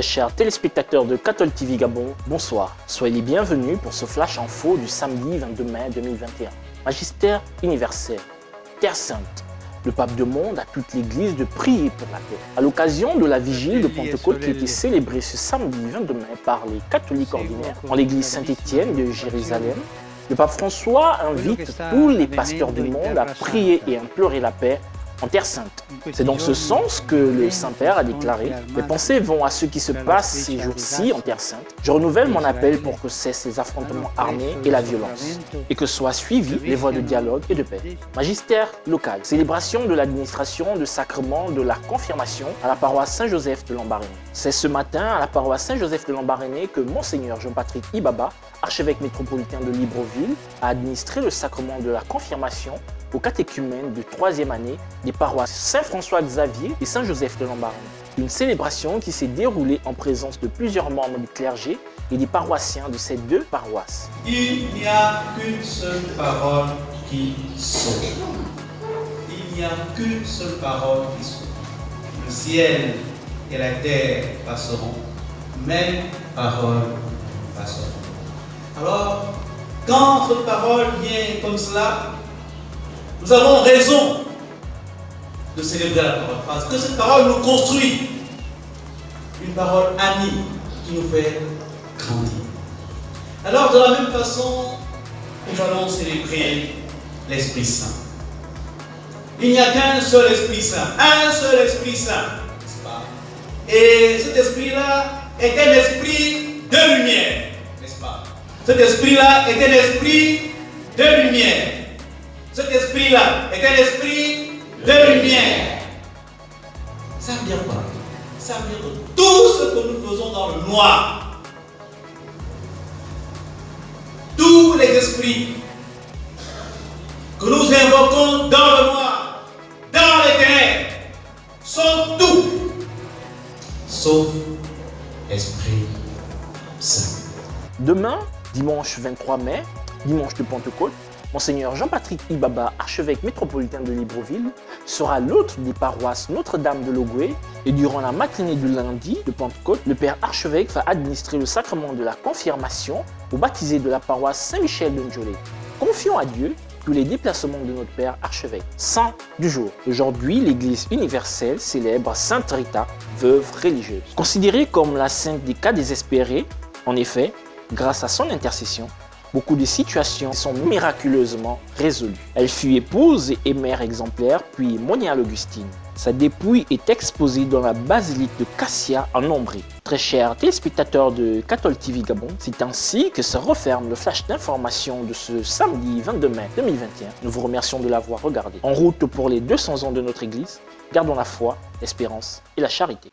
Très chers téléspectateurs de Cathol TV Gabon, bonsoir. Soyez les bienvenus pour ce flash info du samedi 22 mai 2021. Magistère universel, Terre Sainte. Le pape demande à toute l'Église de prier pour la paix. À l'occasion de la vigile de Pentecôte qui était célébrée ce samedi 22 mai par les catholiques ordinaires en l'église Saint-Étienne de Jérusalem, le pape François invite tous les pasteurs du monde à prier et implorer la paix en Terre Sainte. C'est dans ce sens que le Saint-Père a déclaré « Mes pensées vont à ce qui se passe ces jours-ci en Terre Sainte. Je renouvelle mon appel pour que cessent les affrontements armés et la violence, et que soient suivies les voies de dialogue et de paix. » Magistère local, célébration de l'administration de sacrement de la confirmation à la paroisse Saint-Joseph de Lambaréné. C'est ce matin à la paroisse Saint-Joseph de Lambaréné que Monseigneur Jean-Patrick Ibaba, archevêque métropolitain de Libreville, a administré le sacrement de la confirmation aux catéchumènes de 3e année des paroisses Saint-François-Xavier et Saint-Joseph de Lambaréné. Une célébration qui s'est déroulée en présence de plusieurs membres du clergé et des paroissiens de ces deux paroisses. Il n'y a qu'une seule parole qui sauve. Il n'y a qu'une seule parole qui sauve. Le ciel et la terre passeront, mais parole passeront. Alors, quand cette parole vient comme cela, nous avons raison de célébrer la parole, parce que cette parole nous construit. Une parole amie qui nous fait grandir. Alors, de la même façon, nous allons célébrer l'Esprit Saint. Il n'y a qu'un seul Esprit Saint, un seul Esprit Saint, n'est-ce pas? Et cet Esprit-là est un esprit de lumière, n'est-ce pas? Cet esprit-là est un esprit de lumière. Cet esprit-là est un esprit de lumière. Ça veut dire quoi? Ça veut dire que tout ce que nous faisons dans le noir, tous les esprits que nous invoquons dans le noir, dans les ténèbres, sont tout sauf Esprit Saint. Demain, dimanche 23 mai, dimanche de Pentecôte, Monseigneur Jean-Patrick Ibaba, archevêque métropolitain de Libreville, sera l'hôte des paroisses Notre-Dame de Logoué et durant la matinée du lundi de Pentecôte, le Père archevêque va administrer le sacrement de la confirmation aux baptisés de la paroisse Saint-Michel de Ndjolé. Confions à Dieu tous les déplacements de notre Père archevêque. Saint du jour. Aujourd'hui, l'Église universelle célèbre Sainte Rita, veuve religieuse. Considérée comme la sainte des cas désespérés, en effet, grâce à son intercession, beaucoup de situations sont miraculeusement résolues. Elle fut épouse et mère exemplaire, puis moniale Augustine. Sa dépouille est exposée dans la basilique de Cassia en Ombrie. Très chers téléspectateurs de Cathol TV Gabon, c'est ainsi que se referme le flash d'information de ce samedi 22 mai 2021. Nous vous remercions de l'avoir regardé. En route pour les 200 ans de notre Église, gardons la foi, l'espérance et la charité.